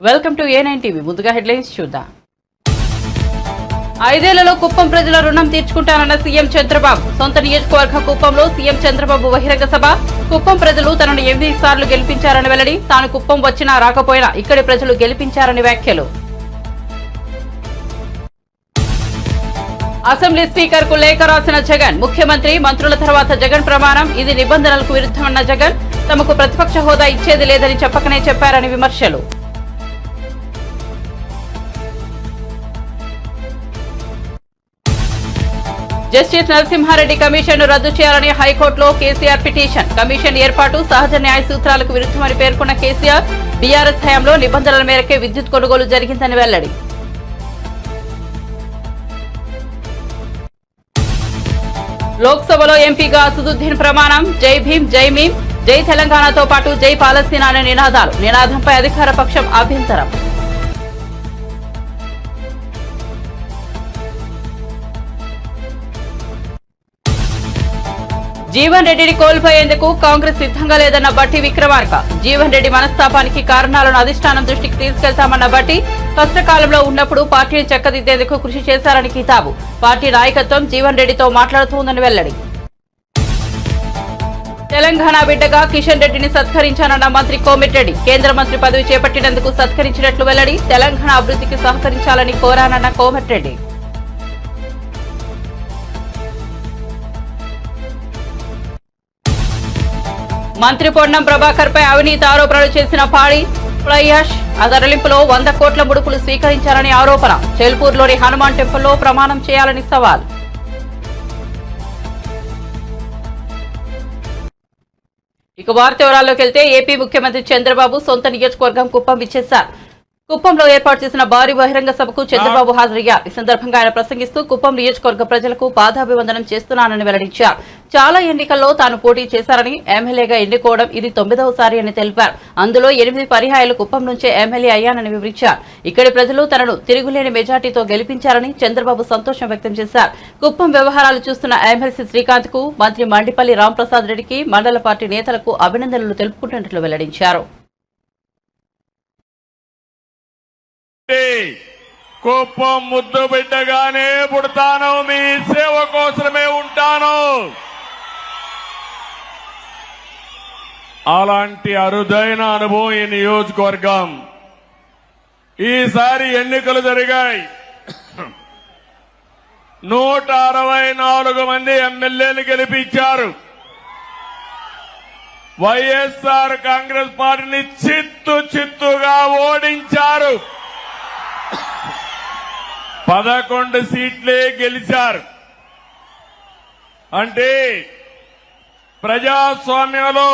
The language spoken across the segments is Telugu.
Welcome to A9 TV. ముందుగా హెడ్లైన్స్ చూద్దాం. 5 ఏళ్లలో కుప్పం ప్రజల రుణం తీర్చుకుంటానన్న సీఎం చంద్రబాబు. సొంత నియోజకవర్గ కుప్పంలో సీఎం చంద్రబాబు బహిరంగ సభ. కుప్పం ప్రజలు తనను 8 సార్లు గెలిపించారని వెల్లడి. తాను కుప్పం వచ్చినా రాకపోయినా ఇక్కడి ప్రజలు గెలిపించారని వ్యాఖ్యలు. అసెంబ్లీ స్పీకర్ కు లేఖ రాసిన జగన్. ముఖ్యమంత్రి మంత్రుల తర్వాత జగన్ ప్రమాణం. ఇది నిబంధనలకు విరుద్ధమన్న జగన్. తమకు ప్రతిపక్ష హోదా ఇచ్చేది లేదని చెప్పకనే చెప్పారని విమర్శలు. జస్టిస్ నరసింహారెడ్డి కమిషన్ రద్దు చేయాలని హైకోర్టులో కేసీఆర్ పిటిషన్. కమిషన్ ఏర్పాటు సహజ న్యాయ సూత్రాలకు విరుద్ధమని పేర్కొన్న కేసీఆర్. బీఆర్ఎస్ హయాంలో నిబంధనల మేరకే విద్యుత్ కొనుగోలు జరిగిందని వెల్లడి. లోక్సభలో ఎంపీగా అసదుద్దీన్ ప్రమాణం. జై భీమ్ జై మీమ్ జై తెలంగాణతో పాటు జై పాలస్తీనా అనే నినాదాలు. నినాదంపై అధికార పక్షం అభ్యంతరం. జీవన్ రెడ్డిని కోల్పోయేందుకు కాంగ్రెస్ సిద్ధంగా లేదన్న బట్టి విక్రమార్క. జీవన్ రెడ్డి మనస్తాపానికి కారణాలను అధిష్టానం దృష్టికి తీసుకెళ్తామన్న బట్టి కష్టకాలంలో ఉన్నప్పుడు పార్టీని చక్కదిద్దేందుకు కృషి చేశారని కితాబు. పార్టీ నాయకత్వం జీవన్ రెడ్డితో మాట్లాడుతోందని వెల్లడి. తెలంగాణ బిడ్డగా కిషన్ రెడ్డిని సత్కరించానన్న మంత్రి కోమిటిరెడ్డి. కేంద్ర మంత్రి పదవి చేపట్టినందుకు సత్కరించినట్లు వెల్లడి. తెలంగాణ అభివృద్ధికి సహకరించాలని కోరానన్న కోమిటిరెడ్డి. మంత్రి పొన్నం ప్రభాకర్ పై అవినీతి ఆరోపణలు చేసిన పాడి ప్రయాష్ తరలింపులో 100 కోట్ల ముడుపులు స్వీకరించారని ఆరోపణ. చెల్పూర్లోని హనుమాన్ టెంపుల్లో ప్రమాణం చేయాలని సవాల్. ఇక వార్త వివరాల్లోకి వెళ్తే ఏపీ ముఖ్యమంత్రి చంద్రబాబు సొంత నియోజకవర్గం కుప్పం ఇచ్చేశారు. కుప్పంలో ఏర్పాటు చేసిన భారీ బహిరంగ సభకు చంద్రబాబు హాజరయ్యారు. ఈ సందర్భంగా ఆయన ప్రసంగిస్తూ కుప్పం నియోజకవర్గ ప్రజలకు పాదాభివందనం చేస్తున్నానని వెల్లడించారు. చాలా ఎన్నికల్లో తాను పోటీ చేశారని, ఎమ్మెల్యేగా ఎన్నుకోవడం ఇది 9వసారి అని తెలిపారు. అందులో 8 పర్యాయాలు కుప్పం నుంచే ఎమ్మెల్యే అయ్యానని వివరించారు. ఇక్కడి ప్రజలు తనను తిరుగులేని మెజార్టీతో గెలిపించారని చంద్రబాబు సంతోషం వ్యక్తం చేశారు. కుప్పం వ్యవహారాలు చూస్తున్న ఎమ్మెల్సీ శ్రీకాంత్ కు, మంత్రి మండిపల్లి రాంప్రసాద్ రెడ్డికి, మండల పార్టీ నేతలకు అభినందనలు తెలుపుకుంటున్నట్లు వెల్లడించారు. కుప్పం ముద్దు బిడ్డగానే పుడతాను, మీ సేవ కోసమే ఉంటాను. అలాంటి అరుదైన అనుభవం ఈ నియోజకవర్గం. ఈసారి ఎన్నికలు జరిగాయి. 164 మంది ఎమ్మెల్యేలు గెలిపించారు. వైఎస్ఆర్ కాంగ్రెస్ పార్టీని చిత్తుగా ఓడించారు. 11 సీట్లే గెలిచారు. అంటే ప్రజాస్వామ్యంలో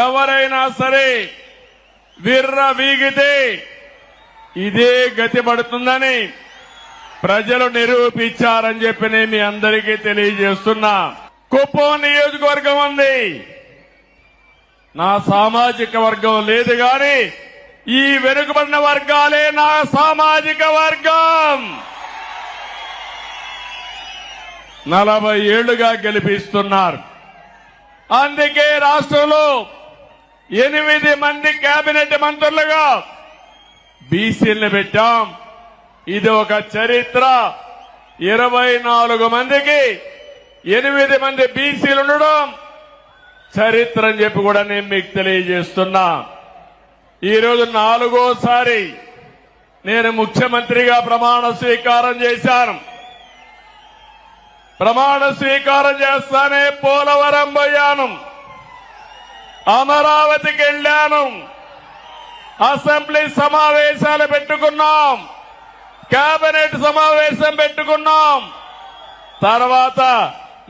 ఎవరైనా సరే విర్ర వీగితే ఇదే గతి పడుతుందని ప్రజలు నిరూపించారని చెప్పి నేను మీ అందరికీ తెలియజేస్తున్నా. కుప్పం నియోజకవర్గం ఉంది, నా సామాజిక వర్గం లేదు గాని ఈ వెనుకబడిన వర్గాలే నా సామాజిక వర్గం. 40 ఏళ్లుగా గెలిపిస్తున్నారు. అందుకే రాష్ట్రంలో 8 మంది కేబినెట్ మంత్రులుగా బీసీలను పెట్టాం. ఇది ఒక చరిత్ర. 24 మందికి 8 మంది బీసీలు ఉండడం చరిత్ర అని చెప్పి కూడా నేను మీకు తెలియజేస్తున్నా. ఈరోజు 4వసారి నేను ముఖ్యమంత్రిగా ప్రమాణ స్వీకారం చేశాను. ప్రమాణ స్వీకారం చేస్తానే పోలవరం పోయాను, అమరావతికి వెళ్లాను, అసెంబ్లీ సమావేశాలు పెట్టుకున్నాం, కేబినెట్ సమావేశం పెట్టుకున్నాం. తర్వాత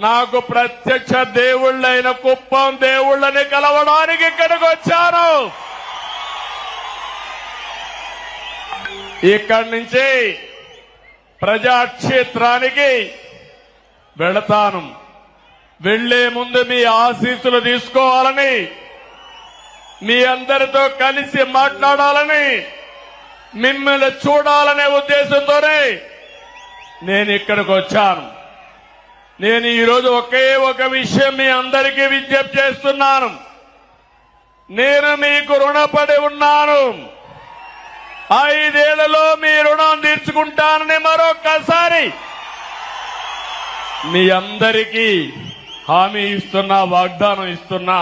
నాకు ప్రత్యక్ష దేవుళ్ళైన కుప్పం దేవుళ్ళని కలవడానికి ఇక్కడికి వచ్చాను. ఇక్కడి నుంచి ప్రజాక్షేత్రానికి వెళతాను. వెళ్లే ముందు మీ ఆశీస్సులు తీసుకోవాలని, మీ అందరితో కలిసి మాట్లాడాలని, మిమ్మల్ని చూడాలనే ఉద్దేశంతోనే నేను ఇక్కడికి వచ్చాను. నేను ఈరోజు ఒకే ఒక విషయం మీ అందరికీ విజ్ఞప్తి చేస్తున్నాను. నేను మీకు రుణపడి ఉన్నాను. 5 ఏళ్లలో మీ రుణం తీర్చుకుంటానని మరొక్కసారి మీ అందరికీ హామీ ఇస్తున్నా, వాగ్దానం ఇస్తున్నా.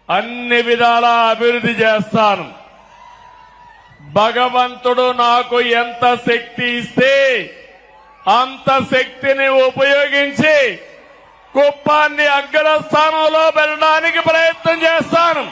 అన్ని విధాలా అభివృద్ధి చేస్తాను. భగవంతుడు నాకు ఎంత శక్తి ఇస్తే అంత శక్తిని ఉపయోగించి కుప్పాన్ని అగ్రస్థానంలో పెట్టడానికి ప్రయత్నం చేస్తాను.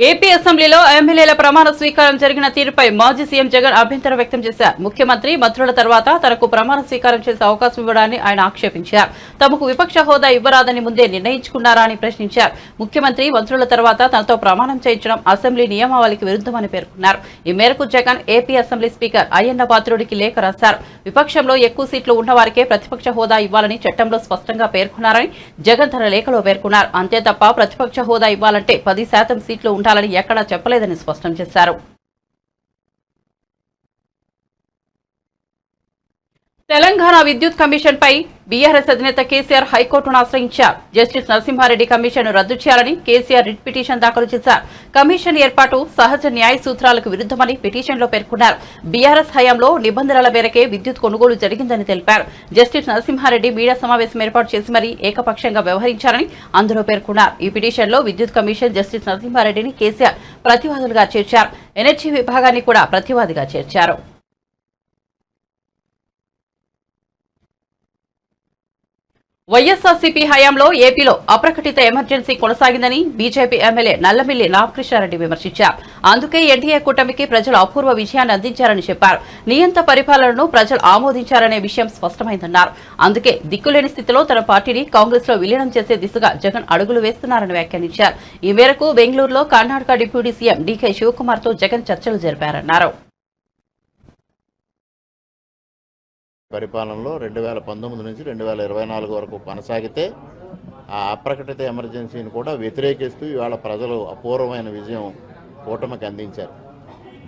ఏపీ అసెంబ్లీలో ఎమ్మెల్యేల ప్రమాణ స్వీకారం జరిగిన తీరుపై మాజీ సీఎం జగన్ అభ్యంతరం వ్యక్తం చేశారు. ముఖ్యమంత్రి మంత్రుల తర్వాత తనకు ప్రమాణ స్వీకారం చేసే అవకాశం ఇవ్వడాన్ని ఆయన ఆక్షేపించారు. తమకు విపక్ష హోదా ఇవ్వరాదని ముందే నిర్ణయించుకున్నారా అని ప్రశ్నించారు. ముఖ్యమంత్రి మంత్రుల తర్వాత తనతో ప్రమాణం చేయించడం అసెంబ్లీ నియమావళికి విరుద్ధమని పేర్కొన్నారు. ఈ మేరకు Jagan AP assembly speaker Ayyanna పాత్రుడికి లేఖ రాశారు. విపక్షంలో ఎక్కువ సీట్లు ఉన్నవారికే ప్రతిపక్ష హోదా ఇవ్వాలని చట్టంలో స్పష్టంగా పేర్కొన్నారని జగన్ తన లేఖలో పేర్కొన్నారు. అంతే తప్ప ప్రతిపక్ష హోదా ఇవ్వాలంటే 10% సీట్లు ఉండాలని ఎక్కడా చెప్పలేదని స్పష్టం చేశారు. తెలంగాణ విద్యుత్ కమిషన్ పై బీఆర్ఎస్ అధినేత కేసీఆర్ హైకోర్టును ఆశ్రయించారు. జస్టిస్ నరసింహారెడ్డి కమిషన్ రద్దు చేయాలని కేసీఆర్ రిట్ పిటిషన్ దాఖలు చేశారు. కమిషన్ ఏర్పాటు సహజ న్యాయ సూత్రాలకు విరుద్ధమని పిటిషన్లో పేర్కొన్నారు. బీఆర్ఎస్ హయాంలో నిబంధనల మేరకే విద్యుత్ కొనుగోలు జరిగిందని తెలిపారు. జస్టిస్ నరసింహారెడ్డి మీడియా సమావేశం ఏర్పాటు చేసి మరీ ఏకపక్షంగా వ్యవహరించారని అందులో పేర్కొన్నారు. ఈ పిటిషన్లో విద్యుత్ కమిషన్ జస్టిస్ నరసింహారెడ్డిని కేసీఆర్ ప్రతివాదులుగా చేర్చారు. ఎనర్జీ విభాగాన్ని కూడా ప్రతివాదిగా చేర్చారు. వైఎస్ఆర్సీపీ హయాంలో ఏపీలో అప్రకటిత ఎమర్జెన్సీ కొనసాగిందని బీజేపీ ఎమ్మెల్యే నల్లమిల్లి రామకృష్ణారెడ్డి విమర్శించారు. అందుకే ఎన్డీఏ కూటమికి ప్రజలు అపూర్వ విజయాన్ని అందించారని చెప్పారు. నియంత పరిపాలనను ప్రజలు ఆమోదించారనే విషయం స్పష్టమైందన్నారు. అందుకే దిక్కులేని స్థితిలో తన పార్టీని కాంగ్రెస్ లో విలీనం చేసే దిశగా జగన్ అడుగులు వేస్తున్నారని వ్యాఖ్యానించారు. ఈ మేరకు బెంగళూరులో కర్ణాటక డిప్యూటీ సీఎం డీకే శివకుమార్ తో జగన్ చర్చలు జరిపారన్నారు. పరిపాలనలో 2019 నుంచి 2024 వరకు కొనసాగితే ఆ అప్రకటిత ఎమర్జెన్సీని కూడా వ్యతిరేకిస్తూ ఇవాళ ప్రజలు అపూర్వమైన విజయం కూటమికి అందించారు.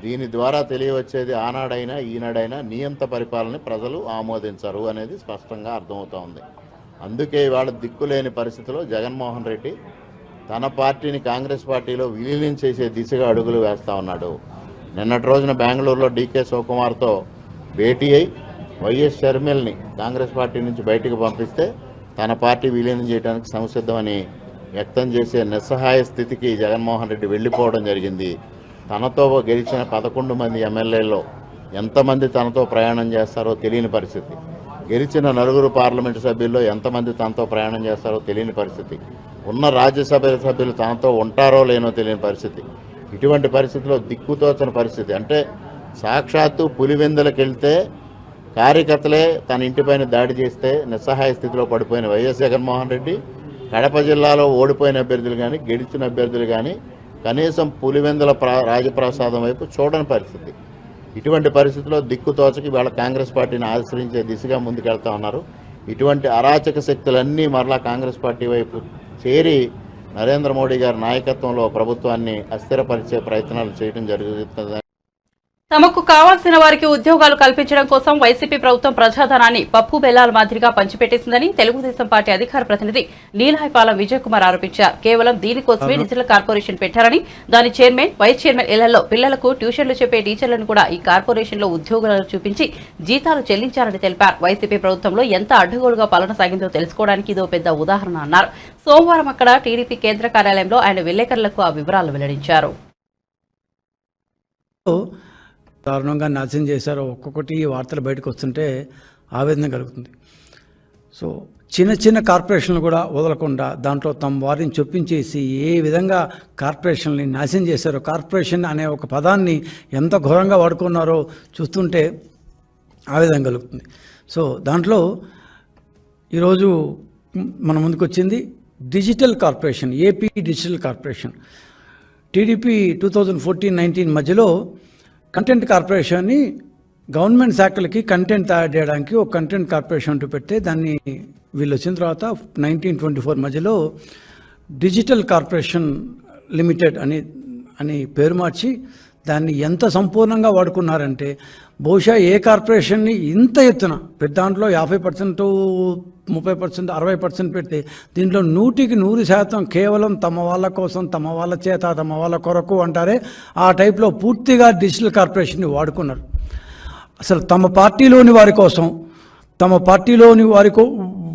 దీని ద్వారా తెలియవచ్చేది ఆనాడైనా ఈనాడైనా నియంత పరిపాలన ప్రజలు ఆమోదించరు అనేది స్పష్టంగా అర్థమవుతా ఉంది. అందుకే ఇవాళ దిక్కులేని పరిస్థితిలో జగన్మోహన్ రెడ్డి తన పార్టీని కాంగ్రెస్ పార్టీలో విలీనం చేసే దిశగా అడుగులు వేస్తా ఉన్నాడు. నిన్నటి రోజున బెంగళూరులో డీకే శివకుమార్తో భేటీ అయి వైఎస్ షర్మిల్ని కాంగ్రెస్ పార్టీ నుంచి బయటకు పంపిస్తే తన పార్టీ విలీనం చేయడానికి సంసిద్ధమని వ్యక్తం చేసే నిస్సహాయ స్థితికి జగన్మోహన్ రెడ్డి వెళ్ళిపోవడం జరిగింది. తనతో గెలిచిన 11 మంది ఎమ్మెల్యేల్లో ఎంతమంది తనతో ప్రయాణం చేస్తారో తెలియని పరిస్థితి. గెలిచిన 4 పార్లమెంటు సభ్యుల్లో ఎంతమంది తనతో ప్రయాణం చేస్తారో తెలియని పరిస్థితి. ఉన్న రాజ్యసభ సభ్యులు తనతో ఉంటారో లేనో తెలియని పరిస్థితి. ఇటువంటి పరిస్థితిలో దిక్కుతోచని పరిస్థితి. అంటే సాక్షాత్తు పులివెందులకు వెళ్తే కార్యకర్తలే తన ఇంటిపైన దాడి చేస్తే నిస్సహాయ స్థితిలో పడిపోయిన వైఎస్ జగన్మోహన్ రెడ్డి కడప జిల్లాలో ఓడిపోయిన అభ్యర్థులు కానీ గెలిచిన అభ్యర్థులు కానీ కనీసం పులివెందుల రాజప్రసాదం వైపు చూడని పరిస్థితి. ఇటువంటి పరిస్థితిలో దిక్కుతోచకి వాళ్ళ కాంగ్రెస్ పార్టీని ఆశ్రయించే దిశగా ముందుకెళ్తా ఉన్నారు. ఇటువంటి అరాచక శక్తులన్నీ మరలా కాంగ్రెస్ పార్టీ వైపు చేరి నరేంద్ర మోడీ గారి నాయకత్వంలో ప్రభుత్వాన్ని అస్థిరపరిచే ప్రయత్నాలు చేయడం జరుగుతుంది. తమకు కావాల్సిన వారికి ఉద్యోగాలు కల్పించడం కోసం వైసీపీ ప్రభుత్వం ప్రజాధనాన్ని పప్పు బెల్లాల మాదిరిగా పంచిపెట్టేసిందని తెలుగుదేశం పార్టీ అధికార ప్రతినిధి నీలహైపాలెం విజయ్ కుమార్ ఆరోపించారు. కేవలం దీనికోసమే డిజిటల్ కార్పొరేషన్ పెట్టారని, దాని చైర్మన్, వైస్ చైర్మన్ ఇళ్లలో పిల్లలకు ట్యూషన్లు చెప్పే టీచర్లను కూడా ఈ కార్పొరేషన్ లో ఉద్యోగాలు చూపించి జీతాలు చెల్లించారని తెలిపారు. వైసీపీ ప్రభుత్వంలో ఎంత అడ్డగోలుగా పాలన సాగిందో తెలుసుకోవడానికి ఇదో పెద్ద ఉదాహరణ అన్నారు. సోమవారం అక్కడ టీడీపీ కేంద్ర కార్యాలయంలో ఆయన విలేకరులకు ఆ వివరాలు వెల్లడించారు. దారుణంగా నాశనం చేశారో ఒక్కొక్కటి వార్తలు బయటకు వస్తుంటే ఆవేదన కలుగుతుంది. సో చిన్న చిన్న కార్పొరేషన్లు కూడా వదలకుండా దాంట్లో తమ వారిని చొప్పించేసి ఏ విధంగా కార్పొరేషన్ని నాశనం చేశారో, కార్పొరేషన్ అనే ఒక పదాన్ని ఎంత ఘోరంగా వాడుకున్నారో చూస్తుంటే ఆవేదన కలుగుతుంది. సో దాంట్లో ఈరోజు మన ముందుకు వచ్చింది digital corporation, AP digital corporation. TDP 2014-19 మధ్యలో కంటెంట్ కార్పొరేషన్ని గవర్నమెంట్ శాఖలకి కంటెంట్ తయారు చేయడానికి ఒక కంటెంట్ కార్పొరేషన్ అంటూ పెడితే దాన్ని వీళ్ళు వచ్చిన తర్వాత 1924 మధ్యలో డిజిటల్ కార్పొరేషన్ లిమిటెడ్ అని పేరు మార్చి దాన్ని ఎంత సంపూర్ణంగా వాడుకున్నారంటే బహుశా ఏ కార్పొరేషన్ని ఇంత ఎత్తున పెద్ద దాంట్లో 50%, 30%, 60% పెడితే దీంట్లో 100% కేవలం తమ వాళ్ళ కోసం, తమ వాళ్ళ చేత, తమ వాళ్ళ కొరకు అంటారే ఆ టైప్లో పూర్తిగా డిజిటల్ కార్పొరేషన్ని వాడుకున్నారు. అసలు తమ పార్టీలోని వారి కోసం, తమ పార్టీలోని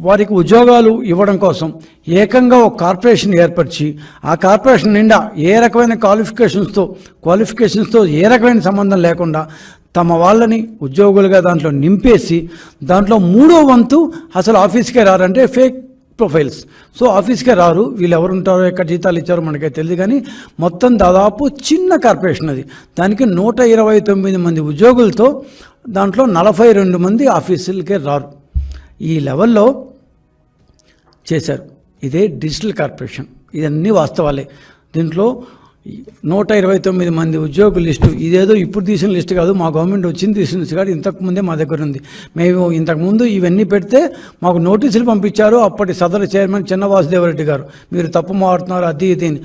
వారికి ఉద్యోగాలు ఇవ్వడం కోసం ఏకంగా ఒక కార్పొరేషన్ ఏర్పరిచి ఆ కార్పొరేషన్ నిండా ఏ రకమైన క్వాలిఫికేషన్స్తో ఏ రకమైన సంబంధం లేకుండా తమ వాళ్ళని ఉద్యోగులుగా దాంట్లో నింపేసి దాంట్లో 3వ వంతు అసలు ఆఫీస్కే రారంటే ఫేక్ ప్రొఫైల్స్. సో ఆఫీస్కే రారు, వీళ్ళు ఎవరు ఉంటారో ఎక్కడ జీతాలు ఇచ్చారో మనకైతే తెలియదు. కానీ మొత్తం దాదాపు చిన్న కార్పొరేషన్ అది. దానికి 129 మంది ఉద్యోగులతో దాంట్లో 42 మంది ఆఫీసులకే రారు. ఈ లెవెల్లో చేశారు. ఇదే డిజిటల్ కార్పొరేషన్. ఇదన్నీ వాస్తవాలే. దీంట్లో 129 మంది ఉద్యోగుల లిస్టు, ఇదేదో ఇప్పుడు తీసిన లిస్టు కాదు, మా గవర్నమెంట్ వచ్చింది తీసిన లిస్టు కాదు, ఇంతకుముందే మా దగ్గర ఉంది. మేము ఇంతకుముందు ఇవన్నీ పెడితే మాకు నోటీసులు పంపించారు అప్పటి సదరు చైర్మన్ చిన్న వాసుదేవరెడ్డి గారు, మీరు తప్పు మారుతున్నారు అది ఇది అని.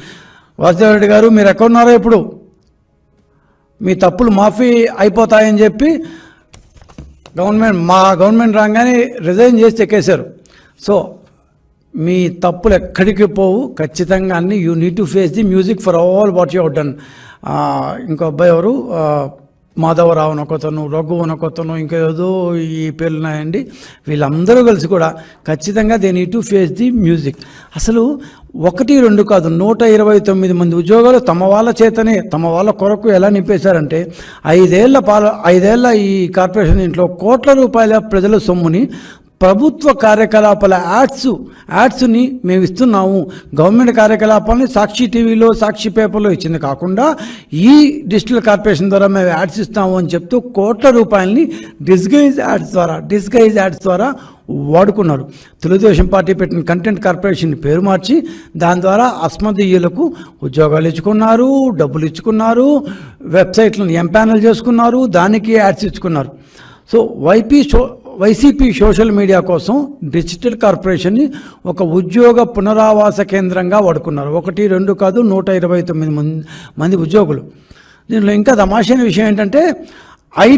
వాసుదేవరెడ్డి గారు మీరు ఎక్కడున్నారో ఇప్పుడు, మీ తప్పులు మాఫీ అయిపోతాయని చెప్పి మా గవర్నమెంట్ రాగానే రిజైన్ చేసి చెక్కేశారు. సో మీ తప్పులు ఎక్కడికి పోవు, ఖచ్చితంగా అన్ని you need to face the music for all what you have done. ఇంకో అబ్బాయి ఎవరు, మాధవరావు అనొకతను, రఘు అనొకతను, ఇంకేదో ఈ పేర్లు ఉన్నాయండి. వీళ్ళందరూ కలిసి కూడా ఖచ్చితంగా they need to face the music. అసలు 1, 2 కాదు, 129 మంది ఉద్యోగాలు తమ వాళ్ళ చేతనే, తమ వాళ్ళ కొరకు ఎలా నింపేశారంటే 5 ఏళ్ల ఈ కార్పొరేషన్ ఇంట్లో కోట్ల రూపాయల ప్రజల సొమ్ముని ప్రభుత్వ కార్యకలాపాల యాడ్స్ని మేము ఇస్తున్నాము, గవర్నమెంట్ కార్యకలాపాలని సాక్షి టీవీలో, సాక్షి పేపర్లో ఇచ్చింది కాకుండా ఈ డిజిటల్ కార్పొరేషన్ ద్వారా మేము యాడ్స్ ఇస్తాము అని చెప్తూ కోట్ల రూపాయలని డిస్గైజ్ యాడ్స్ ద్వారా వాడుకున్నారు. తెలుగుదేశం పార్టీ పెట్టిన కంటెంట్ కార్పొరేషన్ పేరు మార్చి దాని ద్వారా అస్మదీయులకు ఉద్యోగాలు ఇచ్చుకున్నారు, డబ్బులు ఇచ్చుకున్నారు, వెబ్సైట్లను ఎంపానల్ చేసుకున్నారు, దానికి యాడ్స్ ఇచ్చుకున్నారు. సో వైసీపీ సోషల్ మీడియా కోసం డిజిటల్ కార్పొరేషన్ని ఒక ఉద్యోగ పునరావాస కేంద్రంగా వాడుకున్నారు. 1, 2 కాదు, 129 మంది ఉద్యోగులు. దీనిలో ఇంకా తమాషైన విషయం ఏంటంటే ఐ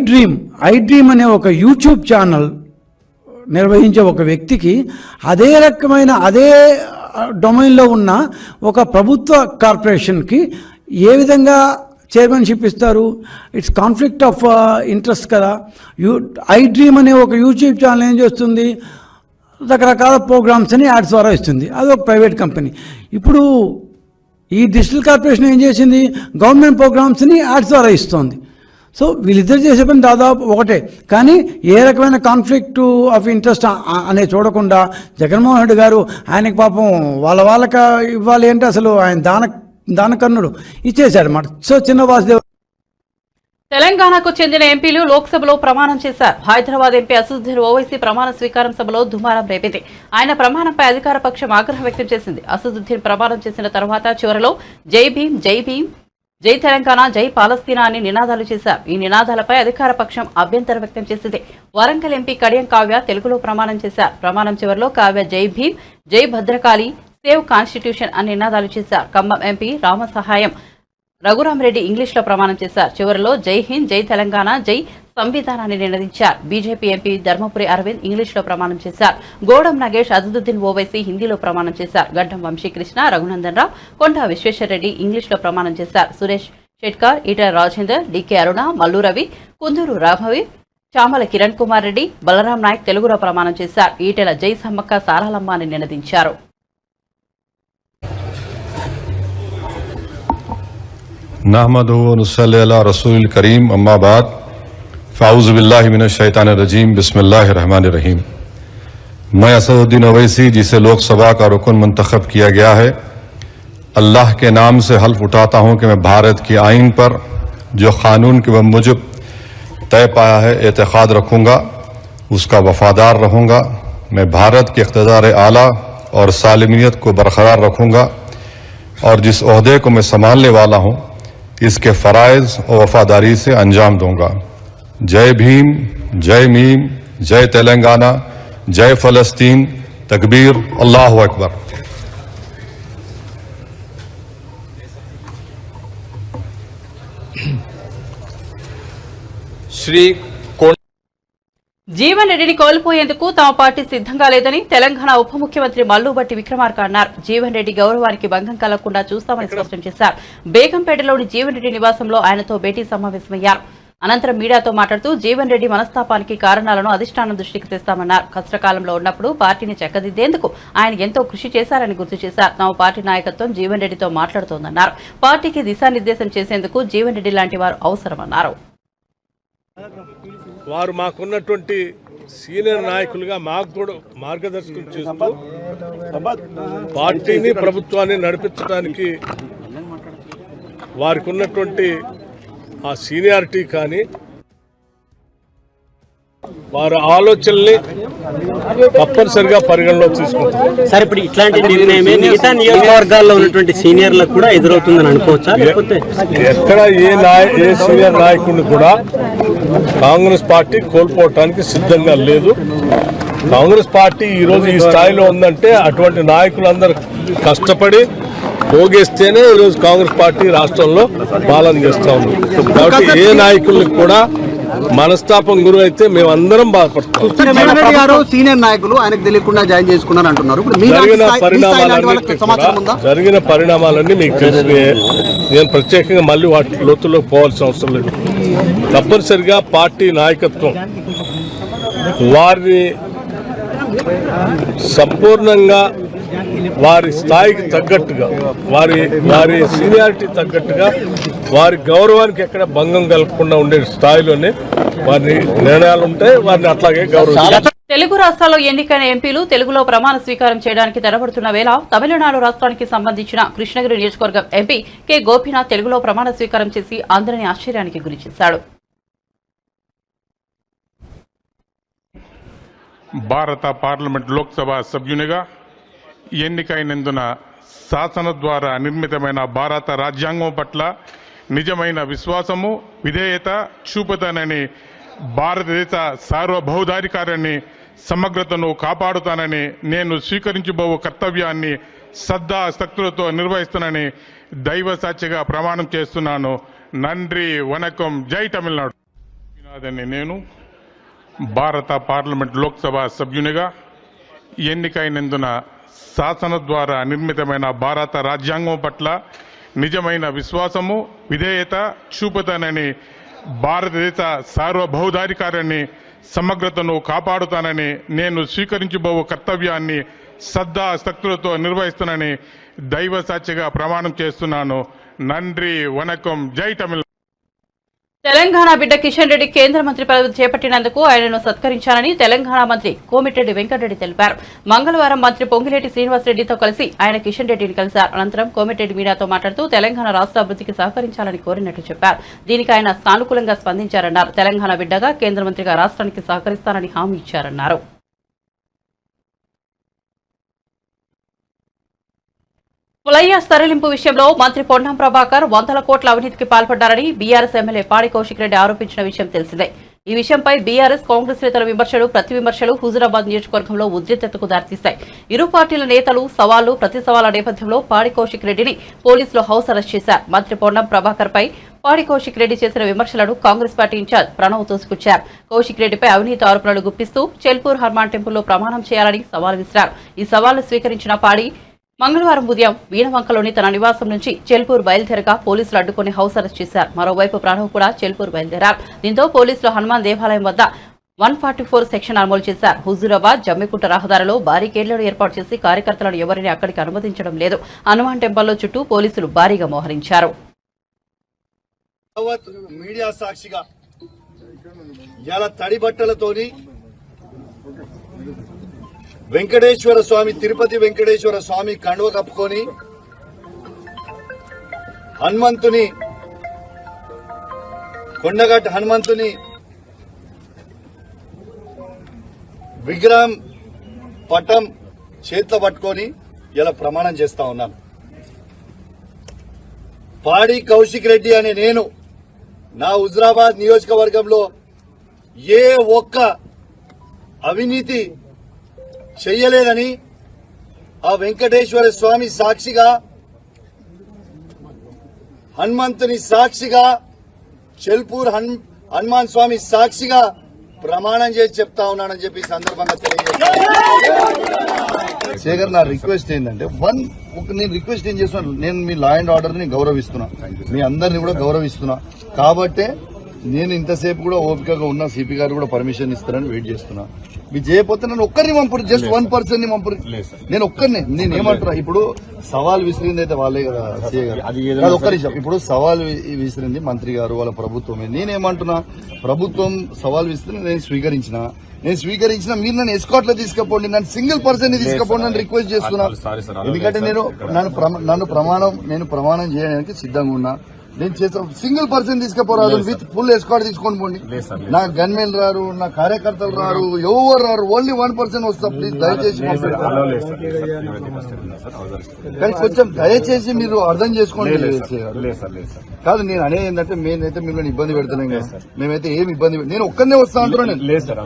డ్రీమ్ అనే ఒక యూట్యూబ్ ఛానల్ నిర్వహించే ఒక వ్యక్తికి అదే రకమైన అదే డొమైన్లో ఉన్న ఒక ప్రభుత్వ కార్పొరేషన్కి ఏ విధంగా చైర్మన్షిప్ ఇస్తారు? ఇట్స్ కాన్ఫ్లిక్ట్ ఆఫ్ ఇంట్రెస్ట్ కదా. ఐ డ్రీమ్ అనే ఒక యూట్యూబ్ ఛానల్ ఏం చేస్తుంది, రకరకాల ప్రోగ్రామ్స్ అని యాడ్స్ ద్వారా ఇస్తుంది, అది ఒక ప్రైవేట్ కంపెనీ. ఇప్పుడు ఈ డిజిటల్ కార్పొరేషన్ ఏం చేసింది, గవర్నమెంట్ ప్రోగ్రామ్స్ని యాడ్స్ ద్వారా ఇస్తుంది. సో వీళ్ళిద్దరు చేసే పని దాదాపు ఒకటే, కానీ ఏ రకమైన కాన్ఫ్లిక్ట్ ఆఫ్ ఇంట్రెస్ట్ అనే చూడకుండా జగన్మోహన్ రెడ్డి గారు ఆయనకి పాపం వాళ్ళకి ఇవ్వాలి అంటే అసలు ఆయన దానకర్ణుడు ఇచ్చేశాడు అన్నమాట. సో చిన్న వాసుదేవ్. తెలంగాణకు చెందిన ఎంపీలు లోక్సభలో ప్రమాణం చేశారు. హైదరాబాద్ ఎంపీ అసదుద్దీన్ ఓవైసీ ప్రమాణ స్వీకారం సభలో దుమారం రేపింది. ఆయన ప్రమాణంపై అధికార పక్షం ఆగ్రహం వ్యక్తం చేసింది. అసదుద్దీన్ ప్రమాణం చేసిన తర్వాత చివరలో జై భీమ్, జై భీమ్, జై తెలంగాణ, జై పాలస్తీనా అని నినాదాలు చేశారు. ఈ నినాదాలపై అధికార పక్షం అభ్యంతరం వ్యక్తం చేసింది. వరంగల్ ఎంపీ కడియం కావ్య తెలుగులో ప్రమాణం చేశారు. ప్రమాణం చివరిలో కావ్య జై భీమ్, జై భద్రకాళి, సేవ్ కాన్స్టిట్యూషన్ అని నినాదాలు చేశారు. ఖమ్మం ఎంపీ రామసహాయం రఘురామరెడ్డి ఇంగ్లీష్లో ప్రమాణం చేశారు. చివరిలో జై హింద్, జై తెలంగాణ, జై సంవిధానాన్ని నినదించారు. బీజేపీ ఎంపీ ధర్మపురి అరవింద్ ఇంగ్లీష్లో ప్రమాణం చేశారు. గోడం నాగేష్, అసదుద్దీన్ ఓవైసీ హిందీలో ప్రమాణం చేశారు. గడ్డం వంశీకృష్ణ, రఘునందన్ రావు, కొండా విశ్వేశ్వరరెడ్డి ఇంగ్లీష్లో ప్రమాణం చేశారు. సురేష్ షెట్కార్, ఈటల రాజేందర్, డికే అరుణ, మల్లు రవి, కుందూరు రాఘవి, చామల కిరణ్ కుమార్ రెడ్డి, బలరాం నాయక్ తెలుగులో ప్రమాణం చేశారు. ఈటెల జై సమ్మక్క సారాలమ్మ అని నినదించారు. नहमदुहु व नुसल्ली अला रसूलिल करीम अम्मा बाद फ़ाऊज़ु बिल्लाहि मिनश शैतानिर रजीम बिस्मिल्लाहिर रहमानिर रहीम। मैं असदुद्दीन ओवैसी, जिसे लोकसभा का रुकन मुंतखब किया गया है, अल्लाह के नाम से हल्फ उठाता हूँ कि मैं भारत की आइन पर जो क़ानून के मुजब तय पाया है एतक़ाद रखूँगा, उसका वफ़ादार रहूँगा। मैं भारत के इक़्तिदार आला और सालिमियत को बरकरार रखूँगा और जिस ओहदे को मैं संभालने वाला हूँ इसके फ़राइज़ और वफादारी से अंजाम दूंगा। जय भीम, जय मीम, जय तेलंगाना, जय फ़लस्तीन, तकबीर, अल्लाहु अकबर। श्री कोंड జీవన్ రెడ్డిని కోల్పోయేందుకు తమ పార్టీ సిద్ధంగా లేదని తెలంగాణ ఉప ముఖ్యమంత్రి మల్లుబట్టి విక్రమార్క అన్నారు. జీవన్ రెడ్డి గౌరవానికి భంగం కలగకుండా చూస్తామని స్పష్టం చేశారు. బేగంపేటలోని జీవన్ రెడ్డి నివాసంలో ఆయనతో భేటీ సమావేశమయ్యారు. అనంతరం మీడియాతో మాట్లాడుతూ జీవన్ రెడ్డి మనస్తాపానికి కారణాలను అధిష్టానం దృష్టికి తెస్తామన్నారు. కష్టకాలంలో ఉన్నప్పుడు పార్టీని చక్కదిద్దేందుకు ఆయన ఎంతో కృషి చేశారని గుర్తు చేశారు. తమ పార్టీ నాయకత్వం జీవన్ రెడ్డితో మాట్లాడుతోందన్నారు. పార్టీకి దిశానిర్దేశం చేసేందుకు జీవన్ రెడ్డి లాంటి వారు అవసరమన్నారు. వారు మాకున్నటువంటి సీనియర్ నాయకులుగా మాకు కూడా మార్గదర్శకం చేస్తూ పార్టీని ప్రభుత్వాన్ని నడిపించడానికి వారికి ఉన్నటువంటి ఆ సీనియారిటీ కానీ వారి ఆలోచనల్ని తప్పనిసరిగా పరిగణలోకి తీసుకుంటారు. సార్, ఇప్పుడు ఇట్లాంటి నిర్ణయమే మిగతా నియోజకవర్గాల్లో ఉన్నటువంటి సీనియర్లకు కూడా ఎదురవుతుందని అనుకోవచ్చా? లేకపోతే ఎక్కడ ఏ సీనియర్ నాయకుడిని కూడా కాంగ్రెస్ పార్టీ కోల్పోవటానికి సిద్ధంగా లేదు. కాంగ్రెస్ పార్టీ ఈరోజు ఈ స్థాయిలో ఉందంటే అటువంటి నాయకులందరూ కష్టపడి పోగేస్తేనే ఈరోజు కాంగ్రెస్ పార్టీ రాష్ట్రంలో పాలన చేస్తా ఉంది. కాబట్టి ఏ నాయకులకు కూడా మనస్తాపం గురి అయితే మేమందరం బాధపడతాం. సీనియర్ నాయకులు ఆయనకు తెలియకుండా జాయిన్ చేసుకున్నారు అంటున్నారు. జరిగిన పరిణామాలన్నీ మీకు తెలిసినాయే. నేను ప్రత్యేకంగా మళ్ళీ వాటి లోతుల్లో పోవాల్సిన అవసరం లేదు. తప్పనిసరిగా పార్టీ నాయకత్వం వారిని సంపూర్ణంగా వారి స్థాయికి తగ్గట్టుగా వారి సీనియారిటీ తగ్గట్టుగా వారి గౌరవానికి ఎక్కడ భంగం కలగకుండా ఉండే స్థాయిలోనే వారి నిర్ణయాలు ఉంటాయి. వారిని అట్లాగే గౌరవం. తెలుగు రాష్ట్రాల్లో ఎన్నికైన ఎంపీలు తెలుగులో ప్రమాణ స్వీకారం చేయడానికి తడబడుతున్న వేళ తమిళనాడు రాష్ట్రానికి సంబంధించిన కృష్ణగిరి నియోజకవర్గం ఎంపీ కె గోపీనాథ్ తెలుగులో ప్రమాణ స్వీకారం చేసి అందరినీ ఆశ్చర్యానికి గురిచేశాడు. భారత పార్లమెంట్ లోక్సభ సభ్యునిగా ఎన్నికైనందున శాసన ద్వారా నిర్మితమైన భారత రాజ్యాంగం పట్ల నిజమైన విశ్వాసము విధేయత చూపుతానని, భారతదేశ సార్వభౌమాధికారాన్ని సమగ్రతను కాపాడుతానని, నేను స్వీకరించబో కర్తవ్యాన్ని శ్రద్ధాశక్తులతో నిర్వహిస్తానని దైవ సాక్షిగా ప్రమాణం చేస్తున్నాను. నండ్రి వనకం. జై తమిళనాడు. నేను భారత పార్లమెంట్ లోక్సభ సభ్యునిగా ఎన్నికైనందున శాసన ద్వారా నిర్మితమైన భారత రాజ్యాంగం పట్ల నిజమైన విశ్వాసము విధేయత చూపుతానని, భారతదేశ సార్వభౌమాధికారాన్ని సమగ్రతను కాపాడుతానని, నేను స్వీకరించబో కర్తవ్యాన్ని శ్రద్ధాశక్తులతో నిర్వహిస్తానని దైవ సాక్షిగా ప్రమాణం చేస్తున్నాను. నండ్రి వనకం. జై తమిళనాడు. తెలంగాణ బిడ్డ కిషన్ రెడ్డి కేంద్ర మంత్రి పదవి చేపట్టినందుకు ఆయనను సత్కరించానని తెలంగాణ మంత్రి కోమిటిరెడ్డి వెంకటరెడ్డి తెలిపారు. మంగళవారం మంత్రి పొంగిలేటి శ్రీనివాసరెడ్డితో కలిసి ఆయన కిషన్ రెడ్డిని కలిశారు. అనంతరం కోమిటిరెడ్డి మీడియాతో మాట్లాడుతూ తెలంగాణ రాష్ట్ర అభివృద్ధికి సహకరించాలని కోరినట్లు చెప్పారు. దీనికి ఆయన సానుకూలంగా స్పందించారన్నారు. తెలంగాణ బిడ్డగా కేంద్ర మంత్రిగా రాష్ట్రానికి సహకరిస్తానని హామీ ఇచ్చారన్నారు. ఫ్లైయాస్ తరలింపు విషయంలో మంత్రి పొన్నం ప్రభాకర్ 100 కోట్ల అవినీతికి పాల్పడ్డారని బీఆర్ఎస్ ఎమ్మెల్యే పాడి కౌశిక్ రెడ్డి ఆరోపించిన విషయం తెలిసిందే. ఈ విషయంపై బీఆర్ఎస్ కాంగ్రెస్ నేతల విమర్శలు ప్రతి విమర్శలు హుజూరాబాద్ నియోజకవర్గంలో ఉద్రిక్తతకు దారితీశాయి. ఇరు పార్టీల నేతలు సవాళ్లు ప్రతి సవాళ్ల నేపథ్యంలో పాడి కౌశిక్ రెడ్డిని పోలీసులు హౌస్ అరెస్ట్ చేశారు. మంత్రి పొన్నం ప్రభాకర్ పై పాడి కౌశిక్ రెడ్డి చేసిన విమర్శలను కాంగ్రెస్ పార్టీ ఇన్ఛార్జ్ ప్రణవ్ తోసిపుచ్చారు. కౌశిక్ రెడ్డిపై అవినీతి ఆరోపణలు గుప్పిస్తూ చెల్పూర్ హనుమాన్ టెంపుల్లో ప్రమాణం చేయాలని సవాల్ విసిరారు. ఈ సవాల్ను స్వీకరించిన పాడి మంగళవారం ఉదయం వీణవంకలోని తన నివాసం నుంచి చెల్పూర్ బయలుదేరగా పోలీసులు అడ్డుకుని హౌస్ అరెస్ట్ చేశారు. మరోవైపు ప్రణవ్ కూడా చెల్పూర్ బయలుదేరారు. దీంతో పోలీసులు హనుమాన్ దేవాలయం వద్ద 144 సెక్షన్ అమలు చేశారు. హుజూరాబాద్ జమ్మికుంట రహదారిలో భారీకేళ్లను ఏర్పాటు చేసి కార్యకర్తలను ఎవరిని అక్కడికి అనుమతించడం లేదు. హనుమాన్ టెంపుల్లో చుట్టూ పోలీసులు భారీగా మోహరించారు. మీడియా సాక్షిగా ఇలా తడి బట్టలతోని వెంకటేశ్వర స్వామి తిరుపతి వెంకటేశ్వర స్వామి కండువ కప్పుకొని హనుమంతుని కొండగట్ట హనుమంతుని విగ్రహం పటం చేతిలో పట్టుకొని ఇలా ప్రమాణం చేస్తా ఉన్నాను. పాడి కౌశిక్ రెడ్డి అనే నేను నా హుజూరాబాద్ నియోజకవర్గంలో ఏ ఒక్క అవినీతి చెయ్యలేదని ఆ వెంకటేశ్వర స్వామి సాక్షిగా హనుమంతుని సాక్షిగా చెల్పూర్ హనుమాన్ స్వామి సాక్షిగా ప్రమాణం చేసి చెప్తా ఉన్నానని చెప్పి ఈ సందర్భంగా తెలియజేస్తాను. శేఖర్, నా రిక్వెస్ట్ ఏంటంటే నేను రిక్వెస్ట్ ఏం చేస్తున్నాను, నేను మీ లా అండ్ ఆర్డర్ ని గౌరవిస్తున్నా, మీ అందరిని కూడా గౌరవిస్తున్నా. కాబట్టే నేను ఇంతసేపు కూడా ఓపికగా ఉన్నా, సిపి గారు కూడా పర్మిషన్ ఇస్తారని వెయిట్ చేస్తున్నా. మీరు చేయకపోతే నన్ను ఒక్కరిని పంపురు, జస్ట్ 1% ని పంపురు. నేను ఒక్కరిని, నేను ఏమంటున్నా, ఇప్పుడు సవాల్ విసిరింది అయితే వాళ్ళే కదా సీఏ గారు. అది ఒక్క నిమిషం. ఇప్పుడు సవాల్ విసిరింది మంత్రి గారు, వాళ్ళ ప్రభుత్వమే. నేనేమంటున్నా, ప్రభుత్వం సవాల్ విసిరి నేను స్వీకరించిన మీరు నన్ను ఎస్కాట్ లో తీసుకుపోండి, నన్ను సింగిల్ పర్సన్ ని తీసుకుపోండి అని రిక్వెస్ట్ చేస్తున్నా. ఎందుకంటే నేను ప్రమాణం చేయడానికి సిద్ధంగా ఉన్నా. నేను చేసా సింగిల్ పర్సన్ తీసుకుపోరాదు, విత్ ఫుల్ ఎస్కాట్ తీసుకొని పోండి. నా గన్మెన్ రారు, నా కార్యకర్తలు రారు, ఎవరు రారు, ఓన్లీ 1% వస్తా. ప్లీజ్ దయచేసి కానీ కొంచెం దయచేసి మీరు అర్థం చేసుకోండి. కాదు, నేను అనేది ఏంటంటే మేమైతే మిమ్మల్ని ఇబ్బంది పెడతాను కదా, మేమైతే ఏమి ఇబ్బంది నేను ఒక్కనే వస్తా అంటున్నాను.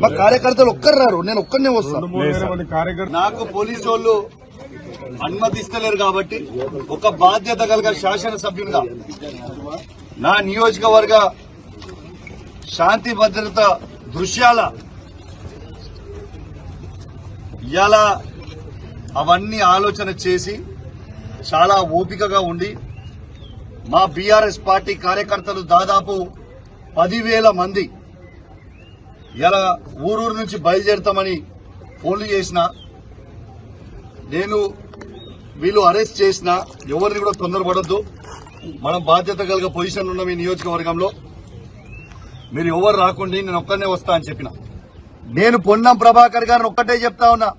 మా కార్యకర్తలు ఒక్కరు రారు, నేను ఒక్కనే వస్తాను. నాకు పోలీసు వాళ్ళు అనుమతిస్తలేరు కాబట్టి ఒక బాధ్యత కలిగిన శాసనసభ్యునిగా నా నియోజకవర్గ శాంతి భద్రత దృశ్యాల ఇలా అవన్నీ ఆలోచన చేసి చాలా ఓపికగా ఉండి మా బీఆర్ఎస్ పార్టీ కార్యకర్తలు దాదాపు 10,000 మంది ఇలా ఊరూరు నుంచి బయలుదేరుతామని ఫోన్లు చేసిన, నేను వీళ్ళు అరెస్ట్ చేసిన ఎవరిని కూడా తొందరపడద్దు. మనం బాధ్యత కలిగే పొజిషన్ ఉన్నాం ఈ నియోజకవర్గంలో. మీరు ఎవరు రాకుండా నేను ఒక్కనే వస్తా అని చెప్పిన. నేను పొన్నం ప్రభాకర్ గారిని ఒక్కటే చెప్తా ఉన్నా,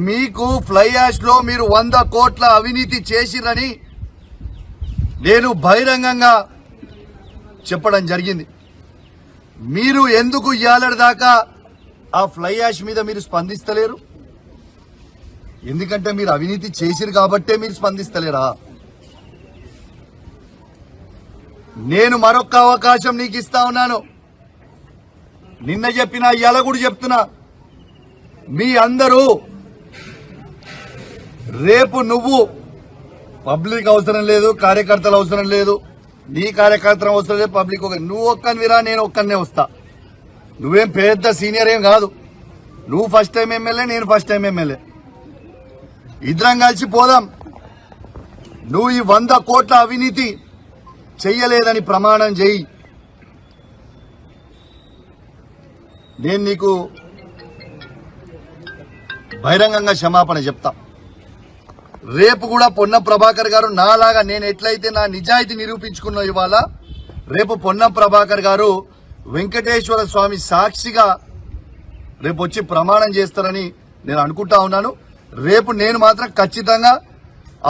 మీకు ఫ్లై యాష్ లో మీరు 100 కోట్ల అవినీతి చేసిరని నేను బహిరంగంగా చెప్పడం జరిగింది. మీరు ఎందుకు ఇయ్యాలటి దాకా ఆ ఫ్లై యాష్ మీద మీరు స్పందిస్తలేరు? ఎందుకంటే మీరు అవినీతి చేసిరు కాబట్టే మీరు స్పందిస్తలేరా? నేను మరొక అవకాశం నీకు ఇస్తా ఉన్నాను. నిన్న చెప్పినా ఇవాళ కూడా చెప్తున్నా, మీ అందరూ రేపు నువ్వు పబ్లిక్ అవసరం లేదు, కార్యకర్తలు అవసరం లేదు, నీ కార్యకర్తలు అవసరం లేదు, పబ్లిక్ నువ్వు ఒక్కనివిరా, నేను ఒక్కనే వస్తా. నువ్వేం పెద్ద సీనియర్ ఏం కాదు. నువ్వు ఫస్ట్ టైం ఎమ్మెల్యే, నేను ఫస్ట్ టైం ఎమ్మెల్యే. ఇద్దరం కలిసి పోదాం. నువ్వు ఈ 100 కోట్ల అవినీతి చెయ్యలేదని ప్రమాణం చేయి. నేను నీకు బహిరంగంగా క్షమాపణ చెప్తా. రేపు కూడా పొన్నం ప్రభాకర్ గారు నాలాగా నేను ఎట్లయితే నా నిజాయితీ నిరూపించుకున్నా ఇవాళ, రేపు పొన్నం ప్రభాకర్ గారు వెంకటేశ్వర స్వామి సాక్షిగా రేపు వచ్చి ప్రమాణం చేస్తారని నేను అనుకుంటా ఉన్నాను. రేపు నేను మాత్రం ఖచ్చితంగా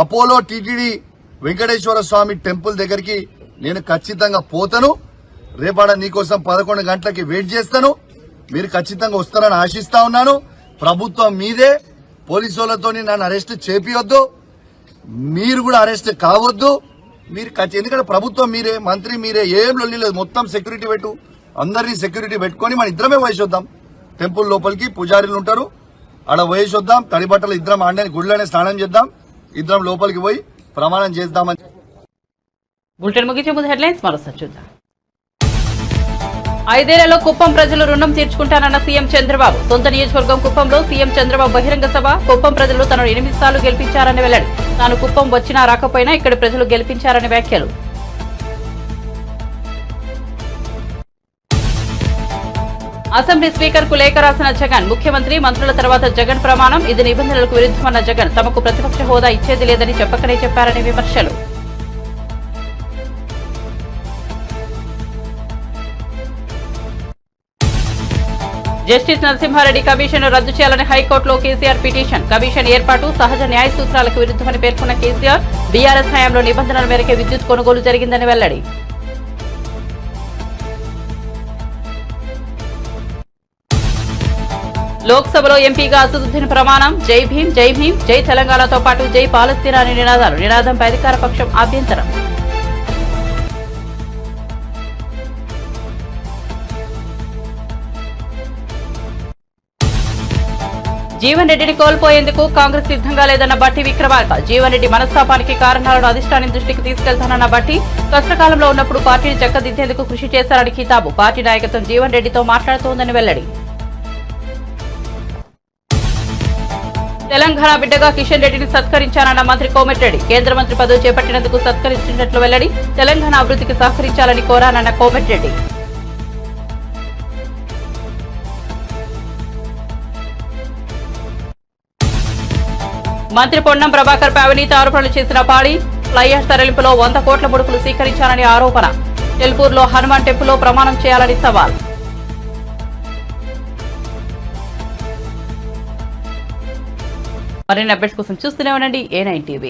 అపోలో టీటీడీ వెంకటేశ్వర స్వామి టెంపుల్ దగ్గరికి నేను ఖచ్చితంగా పోతాను. రేపాడ నీకోసం 11 గంటలకి వెయిట్ చేస్తాను. మీరు ఖచ్చితంగా వస్తారని ఆశిస్తా ఉన్నాను. ప్రభుత్వం మీదే, పోలీసులతో నన్ను అరెస్ట్ చేపియొద్దు, మీరు కూడా అరెస్ట్ కావద్దు. మీరు ఎందుకంటే ప్రభుత్వం మీరే, మంత్రి మీరే, ఏం లొల్లి లేదు. మొత్తం సెక్యూరిటీ పెట్టు, అందరినీ సెక్యూరిటీ పెట్టుకొని మన ఇద్దరమే వయసొద్దాం. టెంపుల్ లోపలికి పూజారులు ఉంటారు, ఆడ వయసొద్దాం. తడి బట్టలు ఇద్దరం ఆడని గుడిలోనే స్నానం చేద్దాం, ఇద్దరం లోపలికి పోయి ప్రమాణం చేద్దామని. బులెటిన్ ముగించే ముందు హెడ్లైన్స్ మరోసారి చూద్దాం. 5 ఏళ్లలో కుప్పం ప్రజలు రుణం తీర్చుకుంటానన్న సీఎం చంద్రబాబు. సొంత నియోజకవర్గం కుప్పంలో సీఎం చంద్రబాబు బహిరంగ సభ. కుప్పం ప్రజలు తనను 8 సార్లు గెలిపించారని వెల్లడి. తాను కుప్పం వచ్చినా రాకపోయినా ఇక్కడి ప్రజలు గెలిపించారని వ్యాఖ్యలు. అసెంబ్లీ స్పీకర్ కు లేఖ రాసిన జగన్. ముఖ్యమంత్రి, మంత్రుల తర్వాత జగన్ ప్రమాణం. ఇది నిబంధనలకు విరుద్ధమన్న జగన్. తమకు ప్రతిపక్ష హోదా ఇచ్చేది లేదని చెప్పకనే చెప్పారని విమర్శలు. జస్టిస్ నరసింహారెడ్డి కమిషన్ రద్దు చేయాలని హైకోర్టులో కేసీఆర్ పిటిషన్. కమిషన్ ఏర్పాటు సహజ న్యాయ సూత్రాలకు విరుద్ధమని పేర్కొన్న కేసీఆర్, బీఆర్ఎస్ హయాంలో నిబంధనల మేరకే విద్యుత్ కొనుగోలు జరిగిందని వెల్లడి. లోక్సభలో ఎంపీగా అసదుద్దీన్ ప్రమాణం. జై భీం, జై భీం, జై తెలంగాణతో పాటు జై పాలస్తీనా అని నినాదాలు. నినాదంపై అధికార పక్షం అభ్యంతరం. జీవన్ రెడ్డిని కోల్పోయేందుకు కాంగ్రెస్ సిద్ధంగా లేదన్న బట్టి విక్రమార్క. జీవన్ రెడ్డి మనస్తాపానికి కారణాలను అధిష్టానం దృష్టికి తీసుకెళ్తానన్న బట్టి కష్టకాలంలో ఉన్నప్పుడు పార్టీని చక్కదిద్దేందుకు కృషి చేశారని కితాబు. పార్టీ నాయకత్వం జీవన్ రెడ్డితో మాట్లాడుతోందని వెల్లడి. తెలంగాణ బిడ్డగా కిషన్ రెడ్డిని సత్కరించానన్న మంత్రి కోమటిరెడ్డి. కేంద్ర మంత్రి పదవి చేపట్టినందుకు సత్కరించినట్లు వెల్లడి. తెలంగాణ అభివృద్ధికి సహకరించాలని కోరానన్న కోమటిరెడ్డి. మంత్రి పొన్నం ప్రభాకర్ పై అవినీతి ఆరోపణలు చేసిన పాడి. ఫ్లైయాష్ తరలింపులో 100 కోట్ల ముడుపులు స్వీకరించాలని ఆరోపణ. టెల్పూర్లో హనుమాన్ టెంపుల్లో ప్రమాణం చేయాలని సవాల్. మరిన్ని అప్డేట్స్ కోసం చూస్తూనే ఉండండి A9 TV.